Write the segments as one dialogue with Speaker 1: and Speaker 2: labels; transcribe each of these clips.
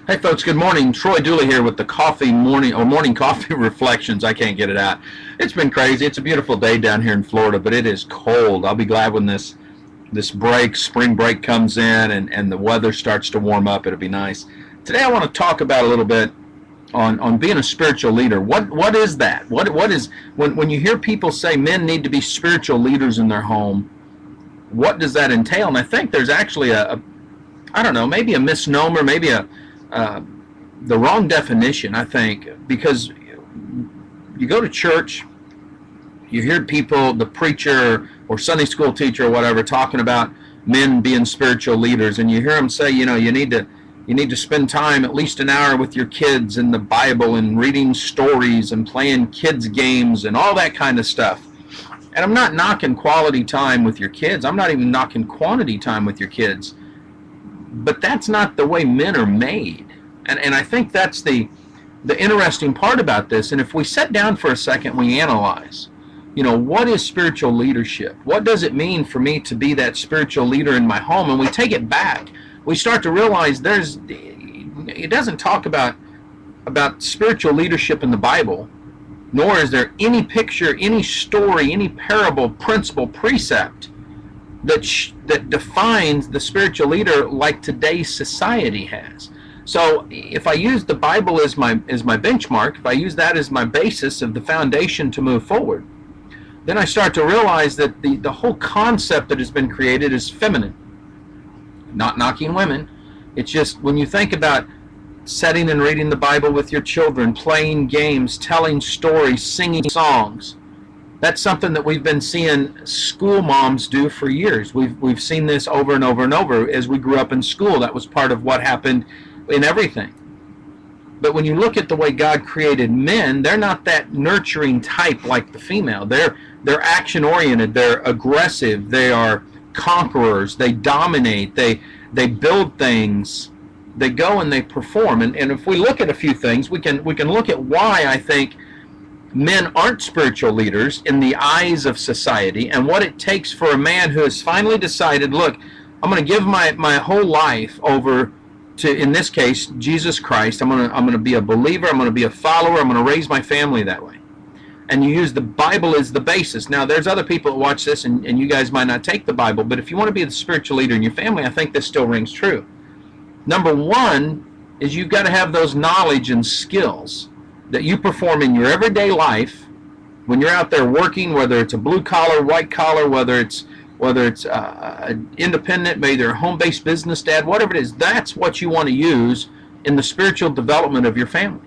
Speaker 1: Hey folks, good morning. Troy Dooley here with the morning coffee reflections. I can't get it out. It's been crazy. It's a beautiful day down here in Florida, but it is cold. I'll be glad when this spring break comes in and the weather starts to warm up. It'll be nice. Today I want to talk about a little bit on being a spiritual leader. What is that? What is when you hear people say men need to be spiritual leaders in their home, what does that entail? And I think there's actually I don't know, maybe a misnomer, maybe the wrong definition, I think, because you go to church, you hear people, the preacher or Sunday school teacher or whatever, talking about men being spiritual leaders, and you hear them say, you need to spend time, at least an hour, with your kids in the Bible and reading stories and playing kids games and all that kind of stuff. And I'm not knocking quality time with your kids. I'm not even knocking quantity time with your kids. But that's not the way men are made. And I think that's the interesting part about this. And if we sit down for a second, we analyze, what is spiritual leadership? What does it mean for me to be that spiritual leader in my home? And we take it back. We start to realize it doesn't talk about spiritual leadership in the Bible, nor is there any picture, any story, any parable, principle, precept that defines the spiritual leader like today's society has. So if I use the Bible as my benchmark, if I use that as my basis of the foundation to move forward, then I start to realize that the whole concept that has been created is feminine. Not knocking women. It's just when you think about sitting and reading the Bible with your children, playing games, telling stories, singing songs, that's something that we've been seeing school moms do for years. We've seen this over and over and over as we grew up in school. That was part of what happened in everything. But when you look at the way God created men, they're not that nurturing type like the female. They're action oriented, they're aggressive, they are conquerors, they dominate, they build things, they go and they perform. And if we look at a few things, we can look at why I think men aren't spiritual leaders in the eyes of society, and what it takes for a man who has finally decided, look, I'm going to give my whole life over to, in this case, Jesus Christ. I'm going to be a believer. I'm going to be a follower. I'm going to raise my family that way. And you use the Bible as the basis. Now, there's other people that watch this, and you guys might not take the Bible, but if you want to be the spiritual leader in your family, I think this still rings true. Number one is you've got to have those knowledge and skills that you perform in your everyday life when you're out there working, whether it's a blue collar, white collar, whether it's independent, maybe they're a home-based business dad, whatever it is, that's what you want to use in the spiritual development of your family.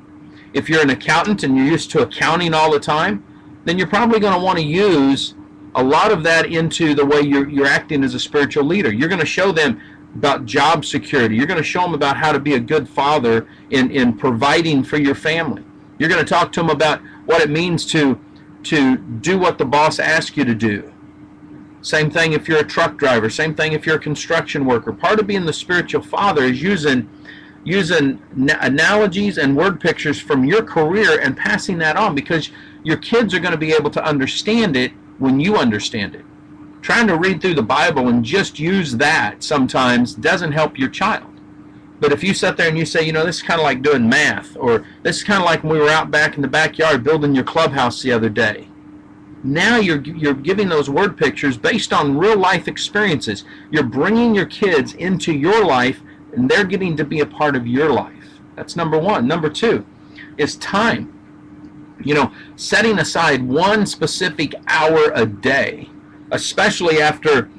Speaker 1: If you're an accountant and you're used to accounting all the time, then you're probably going to want to use a lot of that into the way you're acting as a spiritual leader. You're going to show them about job security. You're going to show them about how to be a good father in providing for your family. You're going to talk to them about what it means to do what the boss asks you to do. Same thing if you're a truck driver. Same thing if you're a construction worker. Part of being the spiritual father is using analogies and word pictures from your career and passing that on, because your kids are going to be able to understand it when you understand it. Trying to read through the Bible and just use that sometimes doesn't help your child. But if you sit there and you say, this is kind of like doing math, or this is kind of like when we were out back in the backyard building your clubhouse the other day. Now you're giving those word pictures based on real life experiences. You're bringing your kids into your life, and they're getting to be a part of your life. That's number one. Number two is time. Setting aside one specific hour a day, especially after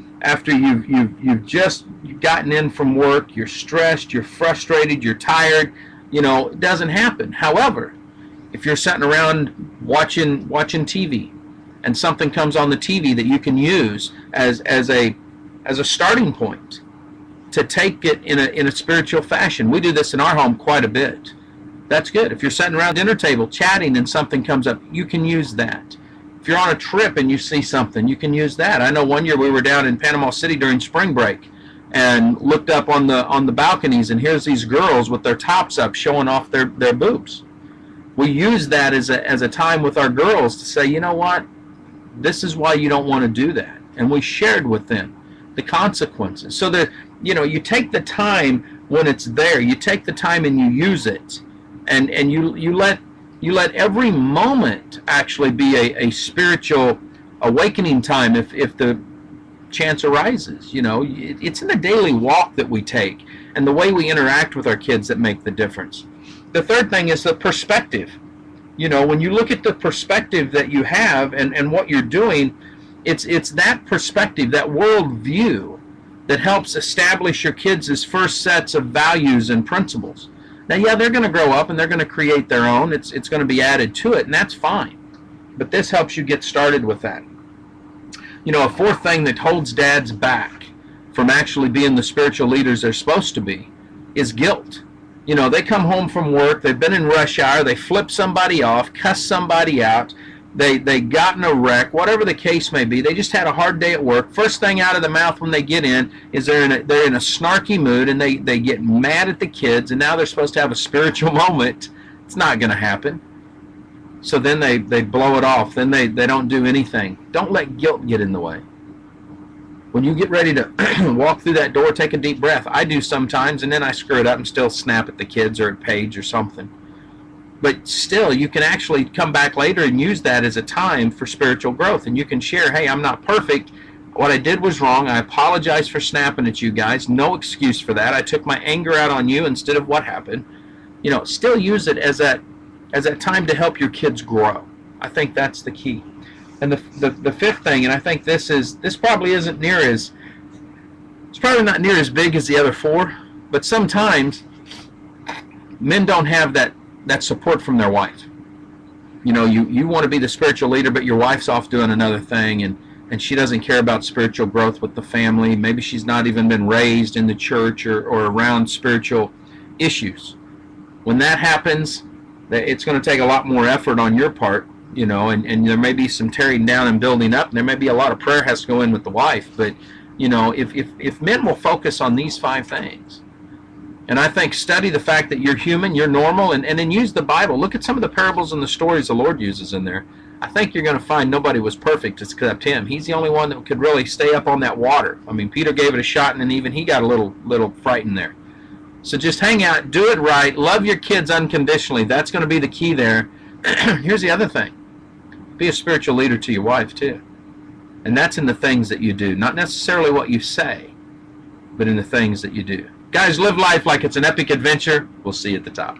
Speaker 1: you've just gotten in from work, you're stressed, you're frustrated, you're tired, it doesn't happen. However, if you're sitting around watching TV and something comes on the TV that you can use as a starting point to take it in a spiritual fashion. We do this in our home quite a bit. That's good. If you're sitting around the dinner table chatting and something comes up, you can use that. If you're on a trip and you see something, you can use that. I know one year we were down in Panama City during spring break and looked up on the balconies, and here's these girls with their tops up showing off their boobs. We use that as a time with our girls to say, you know what, this is why you don't want to do that. And we shared with them the consequences. So that, you take the time when it's there. You take the time and you use it, and you let every moment actually be a spiritual awakening time if the chance arises. You know, it's in the daily walk that we take and the way we interact with our kids that make the difference. The third thing is the perspective. You know, when you look at the perspective that you have and what you're doing, it's that perspective, that world view, that helps establish your kids' first sets of values and principles. Now, yeah, they're going to grow up and they're going to create their own. It's going to be added to it, and that's fine. But this helps you get started with that. You know, a fourth thing that holds dads back from actually being the spiritual leaders they're supposed to be is guilt. You know, they come home from work, they've been in rush hour, they flip somebody off, cuss somebody out, they got in a wreck, whatever the case may be. They just had a hard day at work. First thing out of the mouth when they get in is they're in a snarky mood, and they get mad at the kids, and now they're supposed to have a spiritual moment. It's not going to happen. So then they blow it off. Then they don't do anything. Don't let guilt get in the way. When you get ready to walk through that door, take a deep breath. I do sometimes, and then I screw it up and still snap at the kids or at Paige or something. But still, you can actually come back later and use that as a time for spiritual growth. And you can share, hey, I'm not perfect. What I did was wrong. I apologize for snapping at you guys. No excuse for that. I took my anger out on you instead of what happened. You know, still use it as that time to help your kids grow. I think that's the key. And the fifth thing, and I think this probably isn't near as, it's probably not near as big as the other four, but sometimes men don't have that support from their wife. You know, you want to be the spiritual leader, but your wife's off doing another thing, and she doesn't care about spiritual growth with the family. Maybe she's not even been raised in the church or around spiritual issues. When that happens, it's going to take a lot more effort on your part, you know, and there may be some tearing down and building up, and there may be a lot of prayer has to go in with the wife. But, you know, if men will focus on these 5 things, and I think study the fact that you're human, you're normal, and then use the Bible. Look at some of the parables and the stories the Lord uses in there. I think you're going to find nobody was perfect except him. He's the only one that could really stay up on that water. I mean, Peter gave it a shot, and then even he got a little frightened there. So just hang out, do it right, love your kids unconditionally. That's going to be the key there. Here's the other thing. Be a spiritual leader to your wife, too. And that's in the things that you do. Not necessarily what you say, but in the things that you do. Guys, live life like it's an epic adventure. We'll see you at the top.